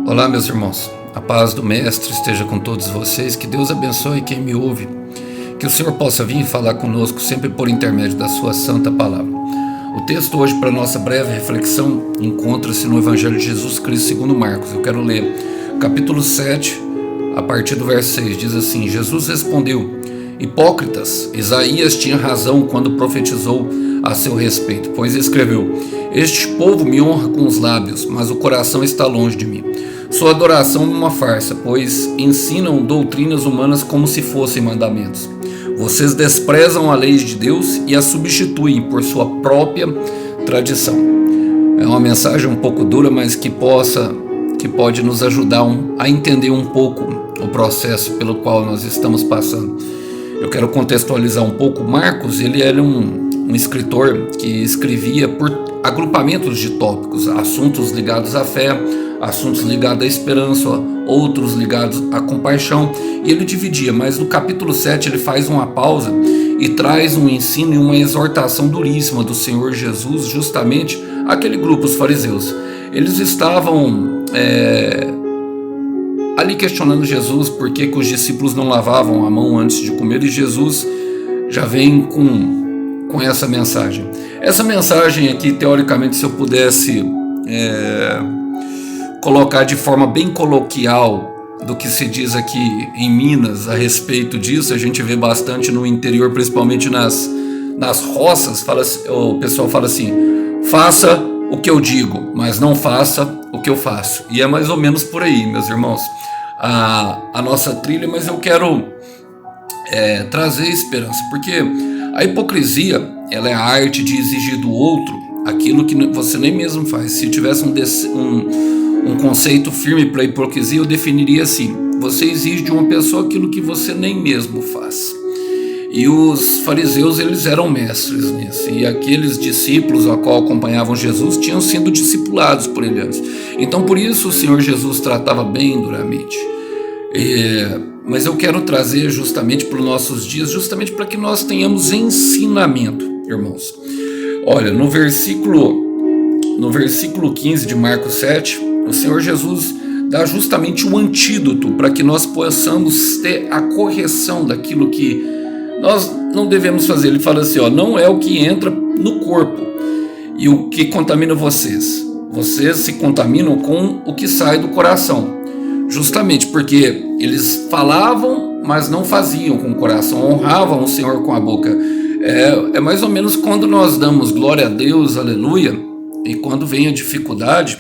Olá, meus irmãos. A paz do Mestre esteja com todos vocês. Que Deus abençoe quem me ouve. Que o Senhor possa vir falar conosco sempre por intermédio da sua santa palavra. O texto hoje para nossa breve reflexão encontra-se no Evangelho de Jesus Cristo segundo Marcos. Eu quero ler capítulo 7, a partir do verso 6. Diz assim: Jesus respondeu: Hipócritas, Isaías tinha razão quando profetizou a seu respeito, pois escreveu: Este povo me honra com os lábios, mas o coração está longe de mim. Sua adoração é uma farsa, pois ensinam doutrinas humanas como se fossem mandamentos. Vocês desprezam a lei de Deus e a substituem por sua própria tradição. É uma mensagem um pouco dura, mas que pode nos ajudar a entender um pouco o processo pelo qual nós estamos passando. Eu quero contextualizar um pouco. Marcos, ele era um escritor que escrevia por agrupamentos de tópicos, assuntos ligados à fé, assuntos ligados à esperança, outros ligados à compaixão, e ele dividia, mas no capítulo 7 ele faz uma pausa e traz um ensino e uma exortação duríssima do Senhor Jesus justamente àquele grupo, os fariseus. Eles estavam ali questionando Jesus por que os discípulos não lavavam a mão antes de comer, e Jesus já vem com essa mensagem. Essa mensagem aqui, teoricamente, se eu pudesse colocar de forma bem coloquial do que se diz aqui em Minas a respeito disso, a gente vê bastante no interior, principalmente nas roças. O pessoal fala assim: faça o que eu digo, mas não faça o que eu faço. E é mais ou menos por aí, meus irmãos, a nossa trilha. Mas eu quero trazer esperança, porque a hipocrisia, ela é a arte de exigir do outro aquilo que você nem mesmo faz. Se tivesse um conceito firme para a hipocrisia, eu definiria assim: você exige de uma pessoa aquilo que você nem mesmo faz. E os fariseus, eles eram mestres nisso, e aqueles discípulos a qual acompanhavam Jesus tinham sido discipulados por ele antes. Então por isso o Senhor Jesus tratava bem duramente. Mas eu quero trazer justamente para os nossos dias, justamente para que nós tenhamos ensinamento, irmãos. Olha, no versículo 15 de Marcos 7, o Senhor Jesus dá justamente um antídoto para que nós possamos ter a correção daquilo que nós não devemos fazer. Ele fala assim: não é o que entra no corpo e o que contamina vocês. Vocês se contaminam com o que sai do coração. Justamente porque eles falavam, mas não faziam com o coração, honravam o Senhor com a boca. É mais ou menos quando nós damos glória a Deus, aleluia, e quando vem a dificuldade,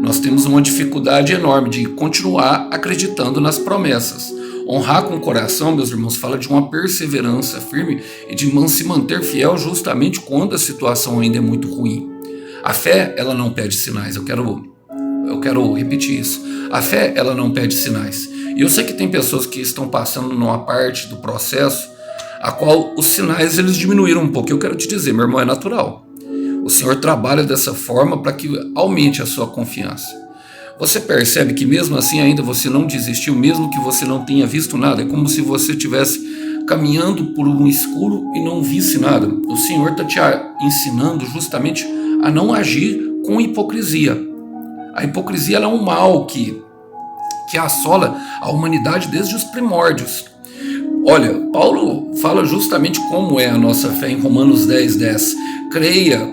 nós temos uma dificuldade enorme de continuar acreditando nas promessas. Honrar com o coração, meus irmãos, fala de uma perseverança firme e de se manter fiel justamente quando a situação ainda é muito ruim. A fé, ela não pede sinais. Eu quero repetir isso. A fé, ela não pede sinais. E eu sei que tem pessoas que estão passando numa parte do processo a qual os sinais, eles diminuíram um pouco. Eu quero te dizer, meu irmão, é natural. O Senhor trabalha dessa forma para que aumente a sua confiança. Você percebe que mesmo assim ainda você não desistiu, mesmo que você não tenha visto nada. É como se você estivesse caminhando por um escuro e não visse nada. O Senhor está te ensinando justamente a não agir com hipocrisia. A hipocrisia, ela é um mal que assola a humanidade desde os primórdios. Olha, Paulo fala justamente como é a nossa fé em Romanos 10:10. Creia,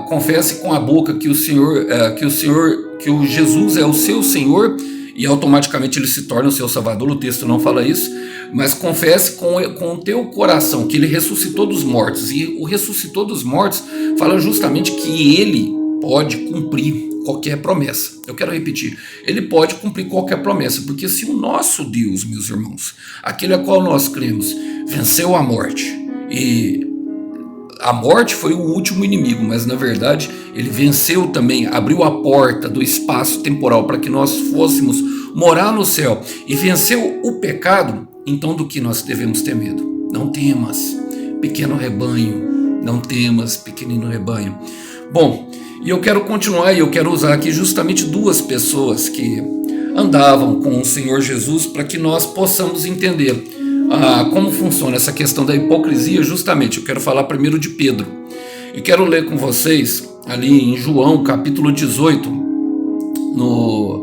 confesse com a boca que o Jesus é o seu Senhor, e automaticamente ele se torna o seu Salvador. O texto não fala isso, mas confesse com o teu coração que ele ressuscitou dos mortos. E o ressuscitou dos mortos fala justamente que ele pode cumprir qualquer promessa. Eu quero repetir: ele pode cumprir qualquer promessa, porque se o nosso Deus, meus irmãos, aquele a qual nós cremos, venceu a morte, e a morte foi o último inimigo, mas na verdade ele venceu também, abriu a porta do espaço temporal para que nós fôssemos morar no céu, e venceu o pecado, então do que nós devemos ter medo? Não temas, pequeno rebanho, não temas, pequenino rebanho. Bom, e eu quero continuar, e eu quero usar aqui justamente duas pessoas que andavam com o Senhor Jesus para que nós possamos entender como funciona essa questão da hipocrisia. Justamente, eu quero falar primeiro de Pedro. E quero ler com vocês ali em João, capítulo 18, no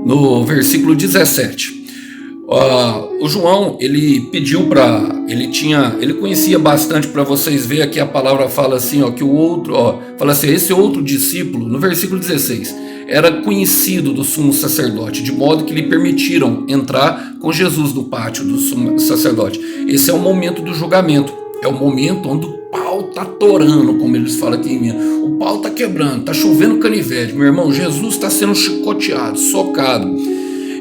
no versículo 17. O João, ele pediu ele conhecia bastante, para vocês verem aqui a palavra fala assim, que o outro, fala assim, esse outro discípulo, no versículo 16, era conhecido do sumo sacerdote, de modo que lhe permitiram entrar com Jesus no pátio do sumo sacerdote. Esse é o momento do julgamento, é o momento onde o pau tá torando, como eles falam aqui em mim. O pau tá quebrando, tá chovendo canivete, meu irmão. Jesus está sendo chicoteado, socado.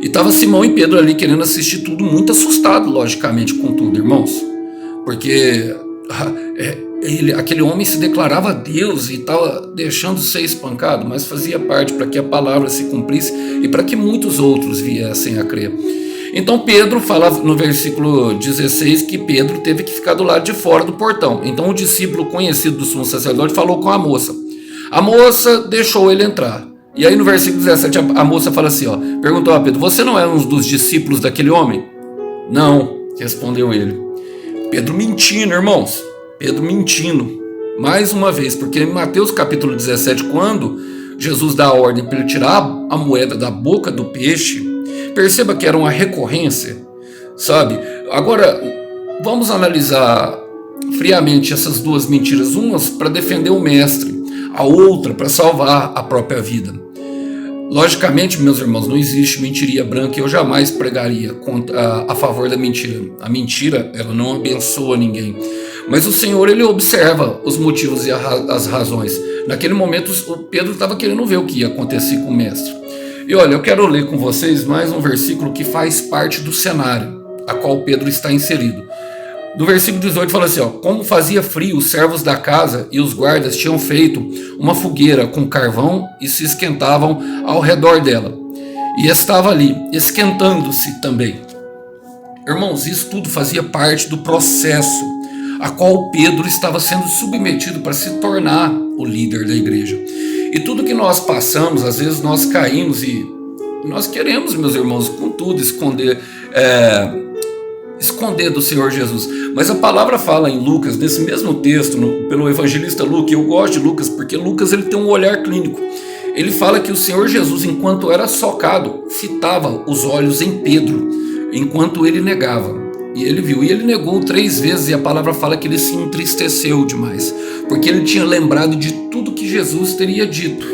E tava Simão e Pedro ali querendo assistir tudo, muito assustado, logicamente, com tudo, irmãos. Porque aquele homem se declarava Deus e estava deixando ser espancado, mas fazia parte para que a palavra se cumprisse e para que muitos outros viessem a crer. Então Pedro fala no versículo 16 que Pedro teve que ficar do lado de fora do portão. Então o discípulo conhecido do sumo sacerdote falou com a moça. A moça deixou ele entrar. E aí no versículo 17 a moça fala assim, perguntou a Pedro, você não é um dos discípulos daquele homem? Não, respondeu ele. Pedro mentindo, irmãos. Pedro mentindo. Mais uma vez, porque em Mateus capítulo 17, quando Jesus dá a ordem para ele tirar a moeda da boca do peixe, perceba que era uma recorrência, sabe? Agora, vamos analisar friamente essas duas mentiras. Umas para defender o mestre, a outra para salvar a própria vida. Logicamente, meus irmãos, não existe mentiria branca, eu jamais pregaria a favor da mentira. A mentira, ela não abençoa ninguém. Mas o Senhor, ele observa os motivos e as razões. Naquele momento, o Pedro estava querendo ver o que ia acontecer com o mestre. E olha, eu quero ler com vocês mais um versículo que faz parte do cenário a qual Pedro está inserido. No versículo 18 fala assim, como fazia frio, os servos da casa e os guardas tinham feito uma fogueira com carvão e se esquentavam ao redor dela. E estava ali, esquentando-se também. Irmãos, isso tudo fazia parte do processo a qual Pedro estava sendo submetido para se tornar o líder da igreja. E tudo que nós passamos, às vezes nós caímos e nós queremos, meus irmãos, com tudo esconder do Senhor Jesus. Mas a palavra fala em Lucas, nesse mesmo texto, pelo evangelista Lucas, eu gosto de Lucas, porque Lucas ele tem um olhar clínico. Ele fala que o Senhor Jesus, enquanto era socado, fitava os olhos em Pedro, enquanto ele negava. E ele viu, e ele negou 3 vezes, e a palavra fala que ele se entristeceu demais, porque ele tinha lembrado de tudo que Jesus teria dito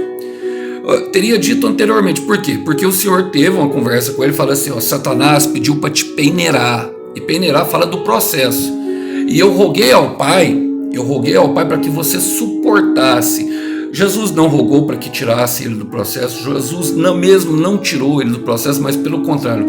anteriormente. Por quê? Porque o Senhor teve uma conversa com ele, fala assim, Satanás pediu para te peneirar. E peneirar fala do processo. E eu roguei ao Pai para que você suportasse. Jesus não rogou para que tirasse ele do processo. Jesus não tirou ele do processo, mas pelo contrário,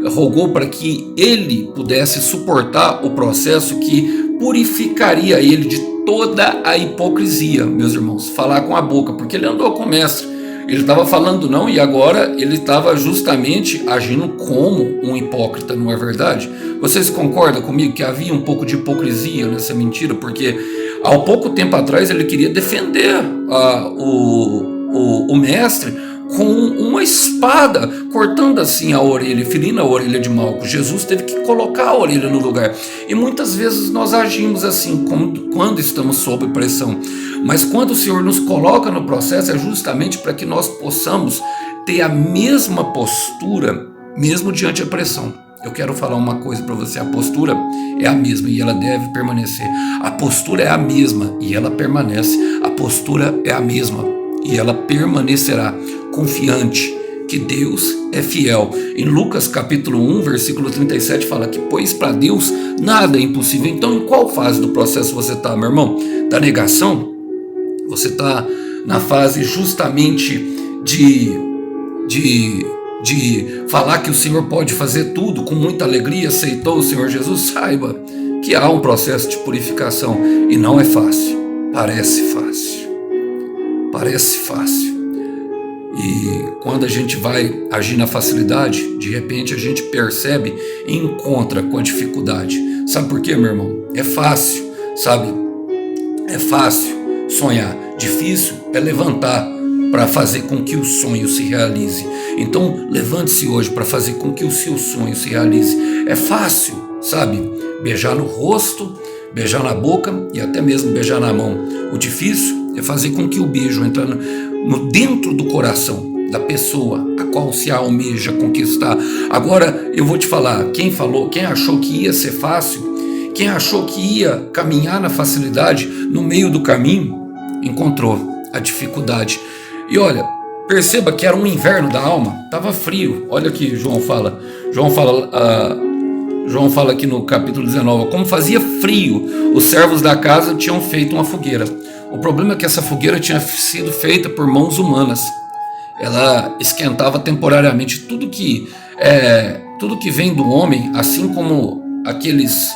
rogou para que ele pudesse suportar o processo que purificaria ele de toda a hipocrisia, meus irmãos. Falar com a boca, porque ele andou com o mestre. Ele estava falando não, e agora ele estava justamente agindo como um hipócrita, não é verdade? Vocês concordam comigo que havia um pouco de hipocrisia nessa mentira? Porque há pouco tempo atrás ele queria defender o mestre com uma espada, cortando assim a orelha, ferindo a orelha de Malco. Jesus teve que colocar a orelha no lugar. E muitas vezes nós agimos assim, quando estamos sob pressão. Mas quando o Senhor nos coloca no processo, é justamente para que nós possamos ter a mesma postura, mesmo diante da pressão. Eu quero falar uma coisa para você, a postura é a mesma e ela deve permanecer. A postura é a mesma e ela permanece. A postura é a mesma e ela permanecerá, confiante que Deus é fiel. Em Lucas capítulo 1, versículo 37 fala que, pois para Deus nada é impossível. Então em qual fase do processo você está, meu irmão? Da negação? Você está na fase justamente de falar que o Senhor pode fazer tudo com muita alegria, aceitou o Senhor Jesus? Saiba que há um processo de purificação e não é fácil. Parece fácil. E quando a gente vai agir na facilidade, de repente a gente percebe e encontra com a dificuldade. Sabe por quê, meu irmão? É fácil, sabe? É fácil sonhar. Difícil é levantar para fazer com que o sonho se realize. Então, levante-se hoje para fazer com que o seu sonho se realize. É fácil, sabe? Beijar no rosto, beijar na boca e até mesmo beijar na mão. O difícil é fazer com que o beijo entre dentro do coração. da pessoa a qual se almeja conquistar. Agora eu vou te falar, quem achou que ia ser fácil, quem achou que ia caminhar na facilidade, no meio do caminho, encontrou a dificuldade. E olha, perceba que era um inverno da alma, estava frio. Olha aqui, João fala aqui no capítulo 19, como fazia frio, os servos da casa tinham feito uma fogueira. O problema é que essa fogueira tinha sido feita por mãos humanas. Ela esquentava temporariamente. Tudo que vem do homem, assim como aqueles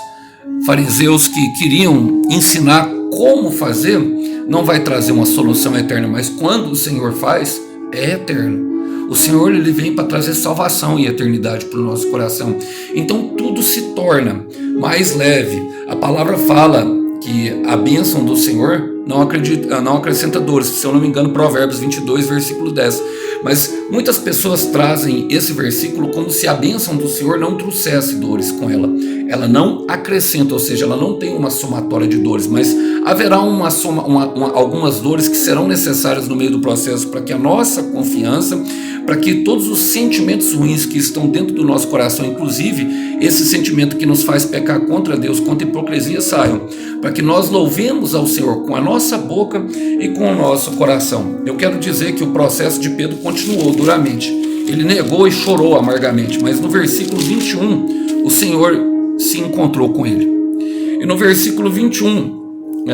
fariseus que queriam ensinar como fazer, não vai trazer uma solução eterna, mas quando o Senhor faz, é eterno. O Senhor, ele vem para trazer salvação e eternidade para o nosso coração. Então tudo se torna mais leve. A palavra fala que a bênção do Senhor não acrescenta dores. Se eu não me engano, Provérbios 22, versículo 10. Mas muitas pessoas trazem esse versículo como se a bênção do Senhor não trouxesse dores com ela. Ela não acrescenta, ou seja, ela não tem uma somatória de dores, mas haverá algumas dores que serão necessárias no meio do processo para que a nossa confiança, para que todos os sentimentos ruins que estão dentro do nosso coração, inclusive esse sentimento que nos faz pecar contra Deus, contra a hipocrisia, saiam, para que nós louvemos ao Senhor com a nossa boca e com o nosso coração. Eu quero dizer que o processo de Pedro continuou duramente. Ele negou e chorou amargamente, mas no versículo 21, o Senhor se encontrou com ele. E no versículo 21,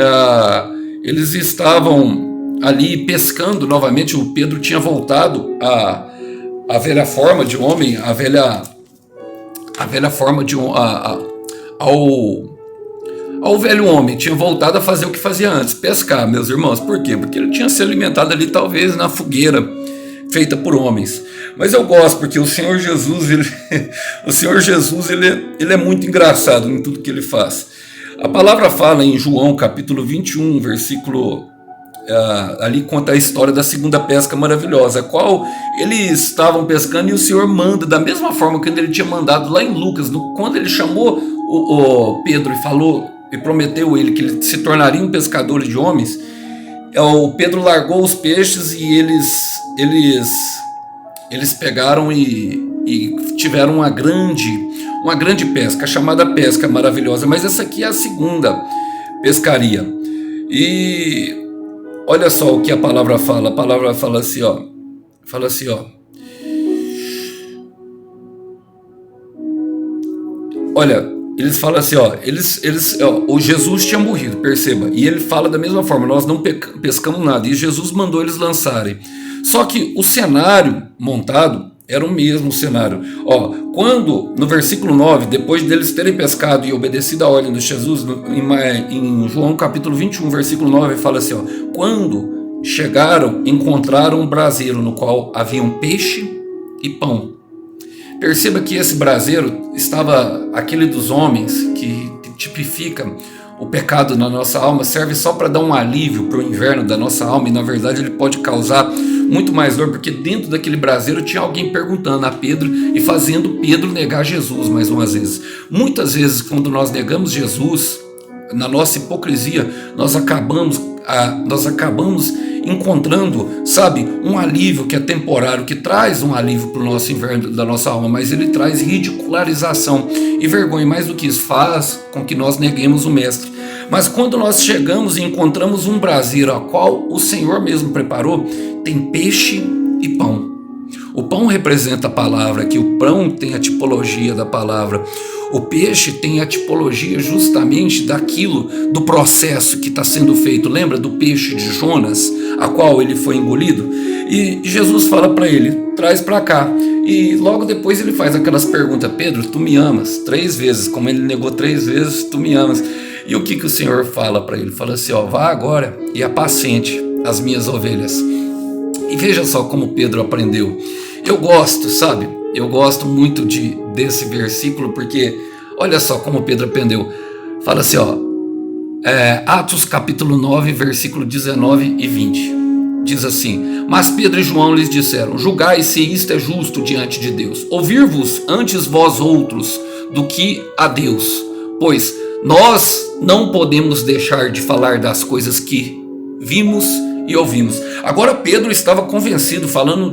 eles estavam ali pescando novamente. O Pedro tinha voltado à velha forma de homem, à velha forma de ao velho homem, tinha voltado a fazer o que fazia antes, pescar, meus irmãos. Por quê? Porque ele tinha se alimentado ali talvez na fogueira feita por homens. Mas eu gosto porque o Senhor Jesus, ele é muito engraçado em tudo que ele faz. A palavra fala em João capítulo 21, versículo ali conta a história da segunda pesca maravilhosa, a qual eles estavam pescando e o Senhor manda, da mesma forma que ele tinha mandado lá em Lucas, quando ele chamou o Pedro e falou e prometeu ele que ele se tornaria um pescador de homens. O Pedro largou os peixes e eles pegaram e tiveram uma grande pesca, chamada pesca maravilhosa. Mas essa aqui é a segunda pescaria. E olha só o que a palavra fala. A palavra fala assim, ó. Olha, eles falam assim, ó. O Jesus tinha morrido, perceba. E ele fala da mesma forma, nós não pescamos nada. E Jesus mandou eles lançarem. Só que o cenário montado era o mesmo cenário. Quando, no versículo 9, depois deles terem pescado e obedecido a ordem de Jesus, em João capítulo 21, versículo 9, fala assim, quando chegaram, encontraram um braseiro no qual havia um peixe e pão. Perceba que esse braseiro estava, aquele dos homens, que tipifica o pecado na nossa alma, serve só para dar um alívio para o inverno da nossa alma, e na verdade ele pode causar muito mais dor, porque dentro daquele braseiro tinha alguém perguntando a Pedro e fazendo Pedro negar Jesus mais umas vezes. Muitas vezes, quando nós negamos Jesus, na nossa hipocrisia, nós acabamos encontrando, um alívio que é temporário, que traz um alívio para o nosso inverno da nossa alma, mas ele traz ridicularização e vergonha. Mais do que isso, faz com que nós neguemos o Mestre. Mas quando nós chegamos e encontramos um braseiro, a qual o Senhor mesmo preparou, tem peixe e pão. O pão representa a palavra, que o pão tem a tipologia da palavra. O peixe tem a tipologia justamente daquilo, do processo que está sendo feito. Lembra do peixe de Jonas, a qual ele foi engolido? E Jesus fala para ele, traz para cá. E logo depois ele faz aquelas perguntas, Pedro, tu me amas? 3 vezes, como ele negou 3 vezes, tu me amas. E o que o Senhor fala para ele? Fala assim, vá agora e apacente as minhas ovelhas. E veja só como Pedro aprendeu. Eu gosto, eu gosto muito desse versículo, porque olha só como Pedro aprendeu. Fala assim, Atos capítulo 9, versículo 19 e 20. Diz assim, mas Pedro e João lhes disseram, julgai se isto é justo diante de Deus. Ouvir-vos antes vós outros do que a Deus, pois nós não podemos deixar de falar das coisas que vimos e ouvimos. Agora Pedro estava convencido,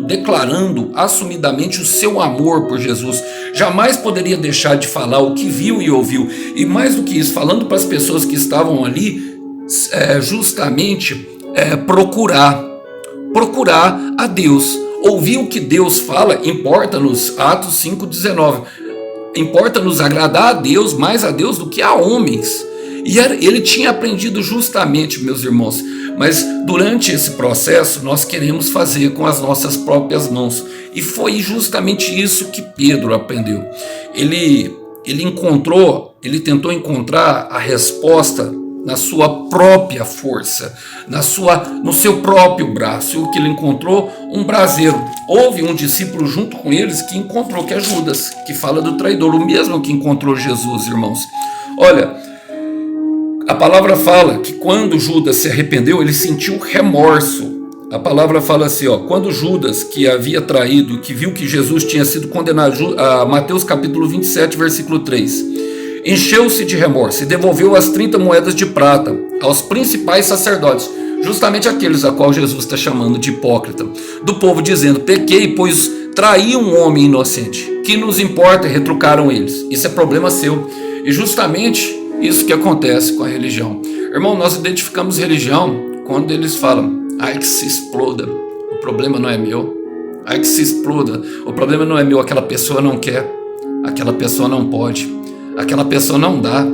declarando assumidamente o seu amor por Jesus. Jamais poderia deixar de falar o que viu e ouviu. E mais do que isso, falando para as pessoas que estavam ali, justamente procurar a Deus. Ouvir o que Deus fala importa-nos, Atos 5,19. Importa-nos agradar a Deus, mais a Deus do que a homens. E ele tinha aprendido justamente, meus irmãos, mas durante esse processo nós queremos fazer com as nossas próprias mãos. E foi justamente isso que Pedro aprendeu. Ele tentou encontrar a resposta na sua própria força, no seu próprio braço. E o que ele encontrou? Um braseiro. Houve um discípulo junto com eles que encontrou, que é Judas, que fala do traidor, o mesmo que encontrou Jesus, irmãos. Olha, a palavra fala que quando Judas se arrependeu, ele sentiu remorso. A palavra fala assim, quando Judas, que havia traído, que viu que Jesus tinha sido condenado, Mateus capítulo 27, versículo 3, encheu-se de remorso e devolveu as 30 moedas de prata aos principais sacerdotes, justamente aqueles a qual Jesus está chamando de hipócrita, do povo, dizendo: pequei, pois traí um homem inocente. Que nos importa? Retrucaram eles. Isso é problema seu. E justamente isso que acontece com a religião. Irmão, nós identificamos religião quando eles falam: ai que se exploda, o problema não é meu. Ai que se exploda, o problema não é meu. Aquela pessoa não quer, aquela pessoa não pode, aquela pessoa não dá,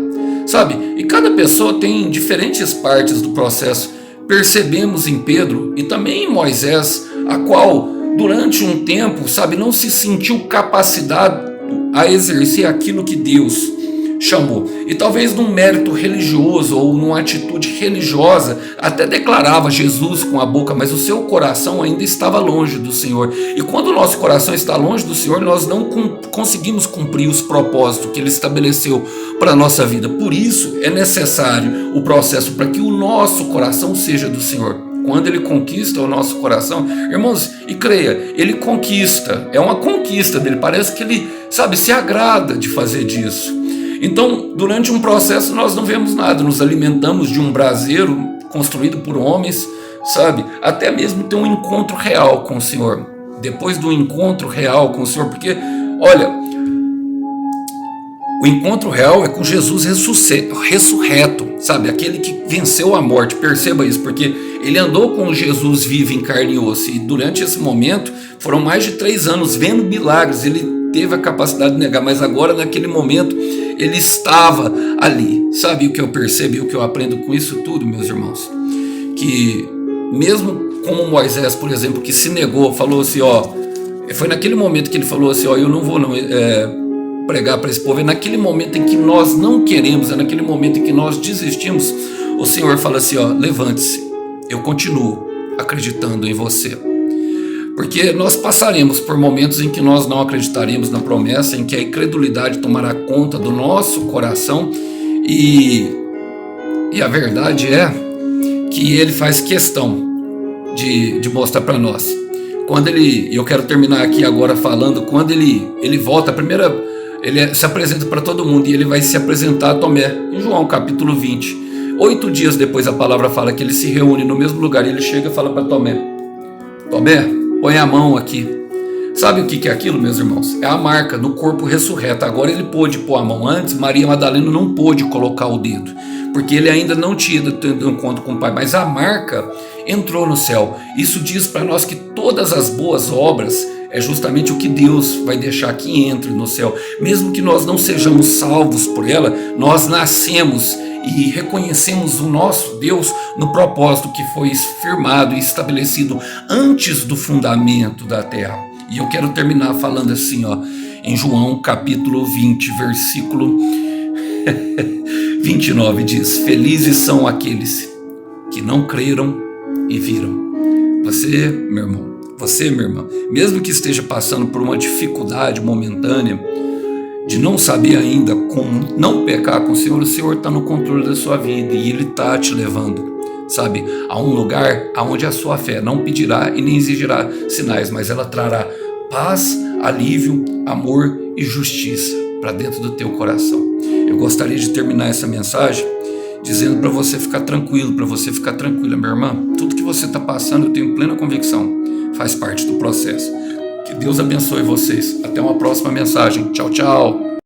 sabe? E cada pessoa tem diferentes partes do processo. Percebemos em Pedro e também em Moisés, a qual durante um tempo, sabe, não se sentiu capacitado a exercer aquilo que Deus chamou. E talvez num mérito religioso ou numa atitude religiosa até declarava Jesus com a boca, mas o seu coração ainda estava longe do Senhor. E quando o nosso coração está longe do Senhor, nós não conseguimos cumprir os propósitos que Ele estabeleceu para a nossa vida. Por isso é necessário o processo para que o nosso coração seja do Senhor. Quando Ele conquista o nosso coração, irmãos, e creia, Ele conquista, é uma conquista dele, parece que Ele, sabe, se agrada de fazer disso. Então, durante um processo nós não vemos nada, nos alimentamos de um braseiro construído por homens, sabe? Até mesmo ter um encontro real com o Senhor. Depois do encontro real com o Senhor, porque, olha, o encontro real é com Jesus ressurreto, sabe? Aquele que venceu a morte, perceba isso, porque ele andou com Jesus vivo em carne e osso, e durante esse momento foram mais de 3 anos vendo milagres. Ele teve a capacidade de negar, mas agora naquele momento ele estava ali. Sabe o que eu percebo e o que eu aprendo com isso tudo, meus irmãos? Que mesmo como Moisés, por exemplo, que se negou, falou assim, foi naquele momento que ele falou assim, eu não vou pregar para esse povo. É naquele momento em que nós não queremos, é naquele momento em que nós desistimos, o Senhor fala assim, levante-se, eu continuo acreditando em você. Porque nós passaremos por momentos em que nós não acreditaremos na promessa, em que a incredulidade tomará conta do nosso coração, e a verdade é que Ele faz questão de mostrar para nós. Quando eu quero terminar aqui agora falando, quando ele volta, ele se apresenta para todo mundo, e ele vai se apresentar a Tomé, em João capítulo 20. 8 dias depois a palavra fala que ele se reúne no mesmo lugar, e ele chega e fala para Tomé: Tomé, põe a mão aqui. Sabe o que é aquilo, meus irmãos? É a marca do corpo ressurreto. Agora ele pôde pôr a mão. Antes, Maria Madalena não pôde colocar o dedo, porque ele ainda não tinha tido encontro com o Pai. Mas a marca entrou no céu. Isso diz para nós que todas as boas obras é justamente o que Deus vai deixar que entre no céu. Mesmo que nós não sejamos salvos por ela, nós nascemos e reconhecemos o nosso Deus no propósito que foi firmado e estabelecido antes do fundamento da terra. E eu quero terminar falando assim, em João capítulo 20, versículo 29, diz: felizes são aqueles que não creram e viram. Você, meu irmão, você, minha irmã, mesmo que esteja passando por uma dificuldade momentânea, de não saber ainda como não pecar com o Senhor está no controle da sua vida, e Ele está te levando, sabe, a um lugar onde a sua fé não pedirá e nem exigirá sinais, mas ela trará paz, alívio, amor e justiça para dentro do teu coração. Eu gostaria de terminar essa mensagem dizendo para você ficar tranquilo, para você ficar tranquila, minha irmã. Tudo que você está passando, eu tenho plena convicção, faz parte do processo. Que Deus abençoe vocês. Até uma próxima mensagem. Tchau, tchau.